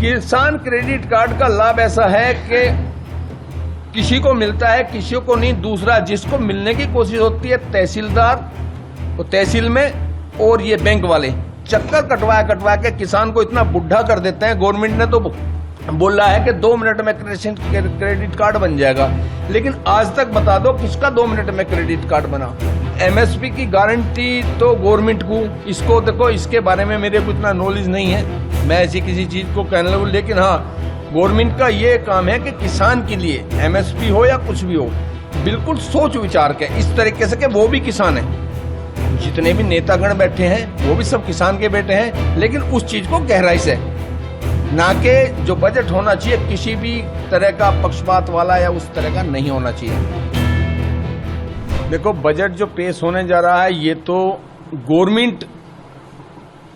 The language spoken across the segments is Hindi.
किसान क्रेडिट कार्ड का लाभ ऐसा है कि किसी को मिलता है, किसी को नहीं। दूसरा, जिसको मिलने की कोशिश होती है तहसीलदार तो तहसील में, और ये बैंक वाले चक्कर कटवा के किसान को इतना बुढ़ा कर देते हैं। गवर्नमेंट ने तो बोला है कि 2 मिनट में क्रेडिट कार्ड बन जाएगा, लेकिन आज तक बता दो किसका 2 मिनट में क्रेडिट कार्ड बना। एमएसपी की गारंटी तो गवर्नमेंट को, इसको देखो, इसके बारे में मेरे को इतना नॉलेज नहीं है, मैं ऐसी किसी चीज को कहने लगूं, लेकिन हाँ, गवर्नमेंट का ये काम है कि किसान के लिए एमएसपी हो या कुछ भी हो, बिल्कुल सोच विचार के इस तरीके से कि वो भी किसान है। जितने भी नेतागण बैठे हैं वो भी सब किसान के बेटे हैं, लेकिन उस चीज को गहराई से, ना कि जो बजट होना चाहिए किसी भी तरह का पक्षपात वाला या उस तरह का नहीं होना चाहिए। देखो, बजट जो पेश होने जा रहा है, ये तो गवर्नमेंट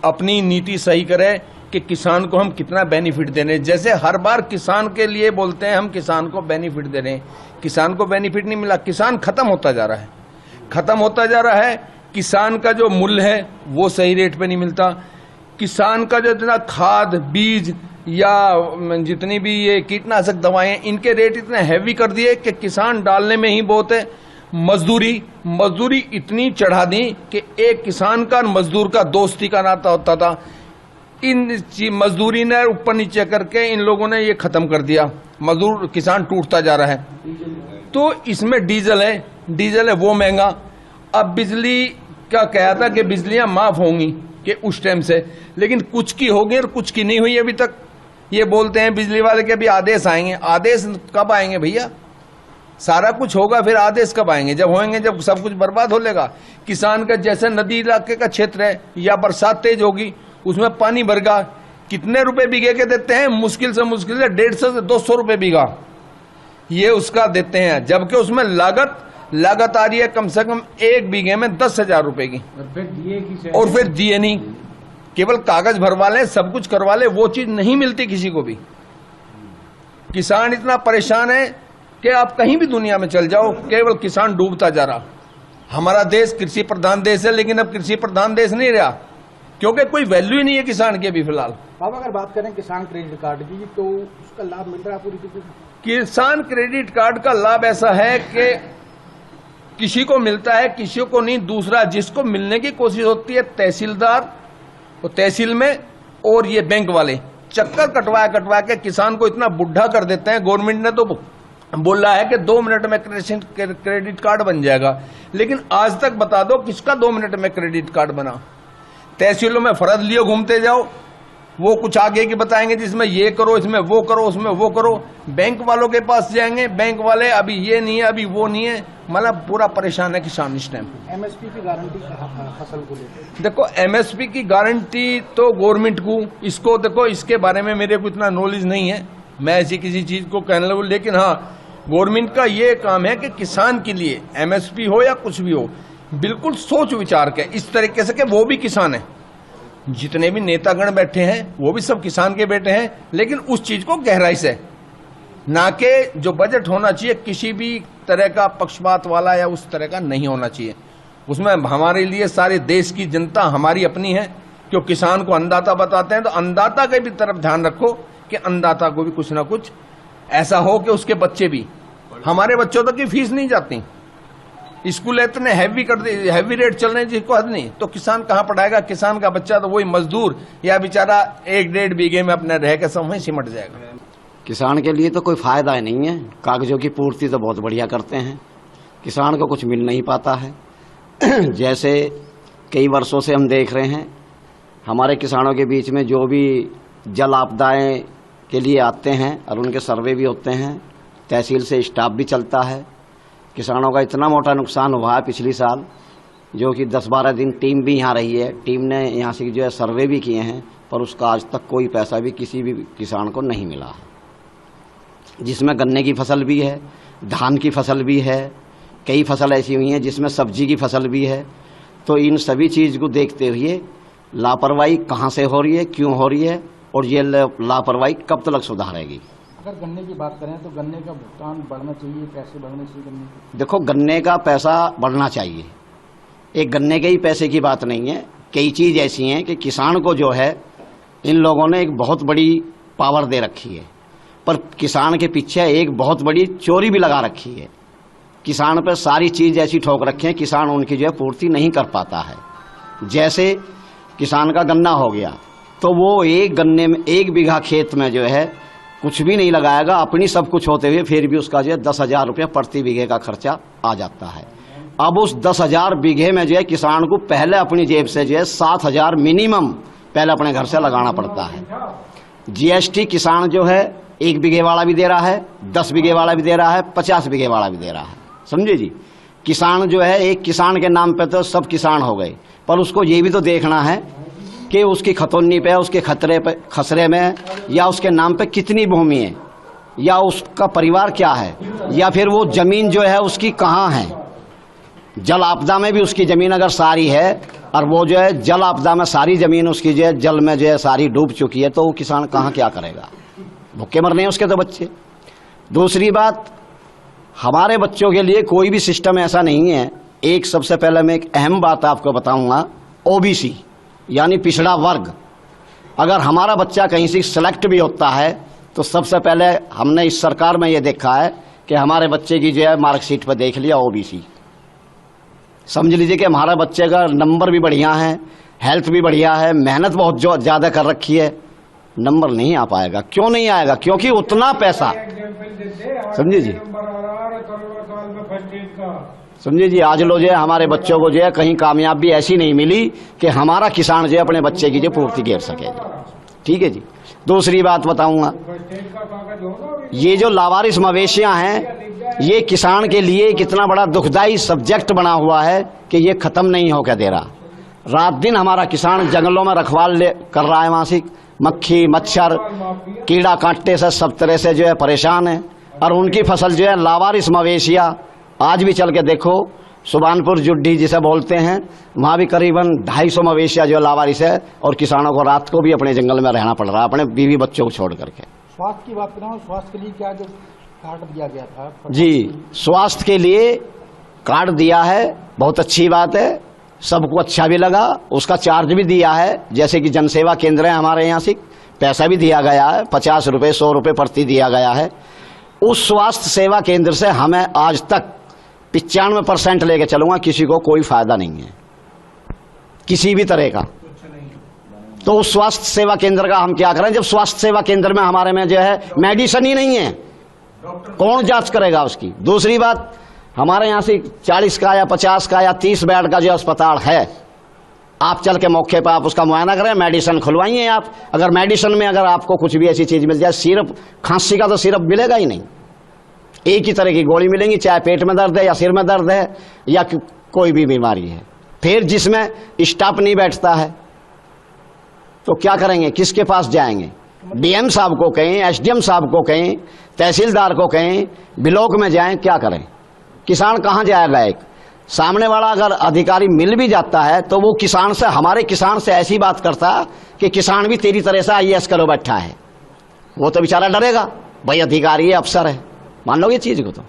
अपनी नीति सही करे कि किसान को हम कितना बेनिफिट दे रहे हैं। जैसे हर बार किसान के लिए बोलते हैं हम किसान को बेनिफिट दे रहे हैं, किसान को बेनिफिट नहीं मिला, किसान खत्म होता जा रहा है, खत्म होता जा रहा है। किसान का जो मूल्य है वो सही रेट पे नहीं मिलता। किसान का जो इतना खाद, बीज या जितनी भी ये कीटनाशक दवाएं, इनके रेट इतने हैवी कर दिए कि किसान डालने में ही बहुत है। मजदूरी इतनी चढ़ा दी कि एक किसान का मजदूर का दोस्ती का नाता होता था, इन मजदूरी ने ऊपर नीचे करके इन लोगों ने ये खत्म कर दिया। मजदूर किसान टूटता जा रहा है। तो इसमें डीजल है वो महंगा। अब बिजली का कहा था कि बिजलियां माफ होंगी कि उस टाइम से, लेकिन कुछ की होगी और कुछ की नहीं हुई अभी तक। ये बोलते हैं बिजली वाले के अभी आदेश आएंगे। आदेश कब आएंगे भैया? सारा कुछ होगा फिर आदेश कब आएंगे? जब होंगे, जब सब कुछ बर्बाद हो लेगा। किसान का जैसे नदी इलाके का क्षेत्र है या बरसात तेज होगी, उसमें पानी भर गया, कितने रुपए बीघे के देते हैं? मुश्किल से 150 से 200 रुपए बीघा ये उसका देते हैं, जबकि उसमें लागत आ रही है कम से कम 1 बीघे में 10,000 रुपए की। और फिर दिए नहीं, केवल कागज भरवा लें, सब कुछ करवा ले, वो चीज नहीं मिलती किसी को भी। किसान इतना परेशान है कि आप कहीं भी दुनिया में चल जाओ, केवल किसान डूबता जा रहा। हमारा देश कृषि प्रधान देश है, लेकिन अब कृषि प्रधान देश नहीं रहा, क्योंकि कोई वैल्यू ही नहीं है किसान की अभी फिलहाल। अब अगर बात करें किसान क्रेडिट कार्ड की, तो उसका लाभ मिल रहा है पूरी तरीके से? किसान क्रेडिट कार्ड का लाभ ऐसा है कि किसी को मिलता है, किसी को नहीं। दूसरा, जिसको मिलने की कोशिश होती है तहसीलदार तो तहसील में, और ये बैंक वाले चक्कर कटवा के किसान को इतना बुढ़ा कर देते हैं। गवर्नमेंट ने तो बोला है कि 2 मिनट में क्रेडिट कार्ड बन जाएगा, लेकिन आज तक बता दो किसका 2 मिनट में क्रेडिट कार्ड बना। तहसीलों में फर्ज लिए घूमते जाओ, वो कुछ आगे की बताएंगे जिसमें ये करो, इसमें वो करो, उसमें वो करो। बैंक वालों के पास जाएंगे, बैंक वाले अभी ये नहीं है, अभी वो नहीं है, मतलब पूरा परेशान है किसान इस टाइम। एमएसपी की गारंटी फसल को लेकर, देखो, एमएसपी की गारंटी तो गवर्नमेंट को, इसको देखो, इसके बारे में मेरे को इतना नॉलेज नहीं है, मैं ऐसी किसी चीज को कहने लगूं, लेकिन हाँ, गवर्नमेंट का ये काम है कि किसान के लिए एमएसपी हो या कुछ भी हो, बिल्कुल सोच विचार के इस तरीके से कि वो भी किसान है। जितने भी नेतागण बैठे हैं वो भी सब किसान के बेटे हैं, लेकिन उस चीज को गहराई से, ना कि जो बजट होना चाहिए किसी भी तरह का पक्षपात वाला या उस तरह का नहीं होना चाहिए। उसमें हमारे लिए सारे देश की जनता हमारी अपनी है। क्यों किसान को अन्नदाता बताते हैं, तो अन्नदाता के भी तरफ ध्यान रखो कि अन्नदाता को भी कुछ ना कुछ ऐसा हो कि उसके बच्चे भी, हमारे बच्चों तक की फीस नहीं जाती, स्कूल इतने हैवी रेट चल रहे हैं जिसको हद नहीं, तो किसान कहाँ पढ़ाएगा? किसान का बच्चा तो वही मजदूर या बेचारा 1-1.5 बीघे में अपने रह के सब वहीं सिमट जाएगा। किसान के लिए तो कोई फायदा ही नहीं है। कागजों की पूर्ति तो बहुत बढ़िया करते हैं, किसान को कुछ मिल नहीं पाता है। जैसे कई वर्षों से हम देख रहे हैं, हमारे किसानों के बीच में जो भी जल आपदाएं के लिए आते हैं और उनके सर्वे भी होते हैं, तहसील से स्टाफ भी चलता है। किसानों का इतना मोटा नुकसान हुआ है पिछली साल, जो कि 10-12 दिन टीम भी यहाँ रही है, टीम ने यहाँ से जो है सर्वे भी किए हैं, पर उसका आज तक कोई पैसा भी किसी भी किसान को नहीं मिला है। जिसमें गन्ने की फसल भी है, धान की फसल भी है, कई फसल ऐसी हुई हैं जिसमें सब्जी की फसल भी है। तो इन सभी चीज़ को देखते हुए लापरवाही कहाँ से हो रही है, क्यों हो रही है, और ये लापरवाही कब तक सुधारेगी? अगर गन्ने की बात करें तो गन्ने का भुगतान बढ़ना चाहिए, पैसे बढ़ने चाहिए गन्ने के? देखो, गन्ने का पैसा बढ़ना चाहिए, एक गन्ने के ही पैसे की बात नहीं है। कई चीज़ ऐसी हैं कि किसान को जो है, इन लोगों ने एक बहुत बड़ी पावर दे रखी है, पर किसान के पीछे एक बहुत बड़ी चोरी भी लगा रखी है। किसान पर सारी चीज ऐसी ठोक रखी है, किसान उनकी जो है पूर्ति नहीं कर पाता है। जैसे किसान का गन्ना हो गया तो वो एक गन्ने में 1 बीघा खेत में जो है कुछ भी नहीं लगाएगा, अपनी सब कुछ होते हुए फिर भी उसका जो है 10,000 रुपया प्रति बीघे का खर्चा आ जाता है। अब उस 10,000 बीघे में जो है किसान को पहले अपनी जेब से जो है 7,000 मिनिमम पहले अपने घर से लगाना पड़ता है। जीएसटी किसान जो है 1 बीघे वाला भी दे रहा है, 10 बीघे वाला भी दे रहा है, 50 बीघे वाला भी दे रहा है। समझे जी, किसान जो है एक किसान के नाम पे तो सब किसान हो गए, पर उसको ये भी तो देखना है कि उसकी खतौनी पे, उसके खसरे में या उसके नाम पे कितनी भूमि है, या उसका परिवार क्या है, या फिर वो जमीन जो है उसकी कहाँ है। जल आपदा में भी उसकी जमीन अगर सारी है और वो जो है जल आपदा में सारी जमीन उसकी जो है जल में जो है सारी डूब चुकी है, तो वो किसान कहाँ क्या करेगा, भूखे मरने हैं उसके तो बच्चे। दूसरी बात, हमारे बच्चों के लिए कोई भी सिस्टम ऐसा नहीं है। एक सबसे पहले मैं एक अहम बात आपको बताऊंगा, ओबीसी यानी पिछड़ा वर्ग, अगर हमारा बच्चा कहीं से सेलेक्ट भी होता है तो सबसे पहले हमने इस सरकार में ये देखा है कि हमारे बच्चे की जो है मार्कशीट पर देख लिया ओबीसी। समझ लीजिए कि हमारा बच्चे का नंबर भी बढ़िया है, हेल्थ भी बढ़िया है, मेहनत बहुत जो ज़्यादा कर रखी है, नंबर नहीं आ पाएगा। क्यों नहीं आएगा? क्योंकि उतना पैसा, समझिए जी, समझिए जी, आज लो जो है हमारे बच्चों को जो है कहीं कामयाबी ऐसी नहीं मिली कि हमारा किसान जो है अपने बच्चे की जो पूर्ति कर सके। ठीक है जी। दूसरी बात बताऊंगा, ये जो लावारिस मवेशियां हैं ये किसान के लिए कितना बड़ा दुखदाई सब्जेक्ट बना हुआ है कि ये खत्म नहीं होकर दे रहा। रात दिन हमारा किसान जंगलों में रखवाल कर रहा है, मासिक मक्खी मच्छर कीड़ा कांटे से सब तरह से जो है परेशान है, और उनकी फसल जो है लावारिस मवेशियां, आज भी चल के देखो सुबानपुर जुड्डी जिसे बोलते हैं, वहाँ भी करीबन 250 मवेशियां जो लावारिस है, और किसानों को रात को भी अपने जंगल में रहना पड़ रहा है अपने बीवी बच्चों को छोड़ करके। स्वास्थ्य की बात कर रहा हूँ, स्वास्थ्य के लिए क्या जो कार्ड दिया गया था? जी, स्वास्थ्य के लिए कार्ड दिया है, बहुत अच्छी बात है, सबको अच्छा भी लगा। उसका चार्ज भी दिया है, जैसे कि जनसेवा केंद्र है हमारे यहाँ से, पैसा भी दिया गया है, 50 रुपये 100 रुपये प्रति दिया गया है। उस स्वास्थ्य सेवा केंद्र से हमें आज तक 95% लेके चलूंगा, किसी को कोई फायदा नहीं है किसी भी तरह का। तो उस स्वास्थ्य सेवा केंद्र का हम क्या करें जब स्वास्थ्य सेवा केंद्र में हमारे में जो है मेडिसिन ही नहीं है, कौन जांच करेगा उसकी। दूसरी बात, हमारे यहाँ से 40 का या 50 का या 30 बेड का जो अस्पताल है, आप चल के मौके पर आप उसका मुआयना करें, मेडिसिन खुलवाइए आप। अगर मेडिसिन में अगर आपको कुछ भी ऐसी चीज मिल जाए, सिर्फ खांसी का तो सिर्फ मिलेगा ही नहीं, एक ही तरह की गोली मिलेंगी, चाहे पेट में दर्द है या सिर में दर्द है या कोई भी बीमारी है। फिर जिसमें स्टाफ नहीं बैठता है तो क्या करेंगे, किसके पास जाएंगे? डीएम साहब को कहें, एसडीएम साहब को कहें, तहसीलदार को कहें, ब्लॉक में जाएं, क्या करें? किसान कहाँ जाएगा? एक सामने वाला अगर अधिकारी मिल भी जाता है तो वो किसान से, हमारे किसान से ऐसी बात करता कि किसान भी तेरी तरह से आईएएस करो बैठा है, वो तो बेचारा डरेगा, भाई अधिकारी है, अफसर है, मान लो ये चीज को। तो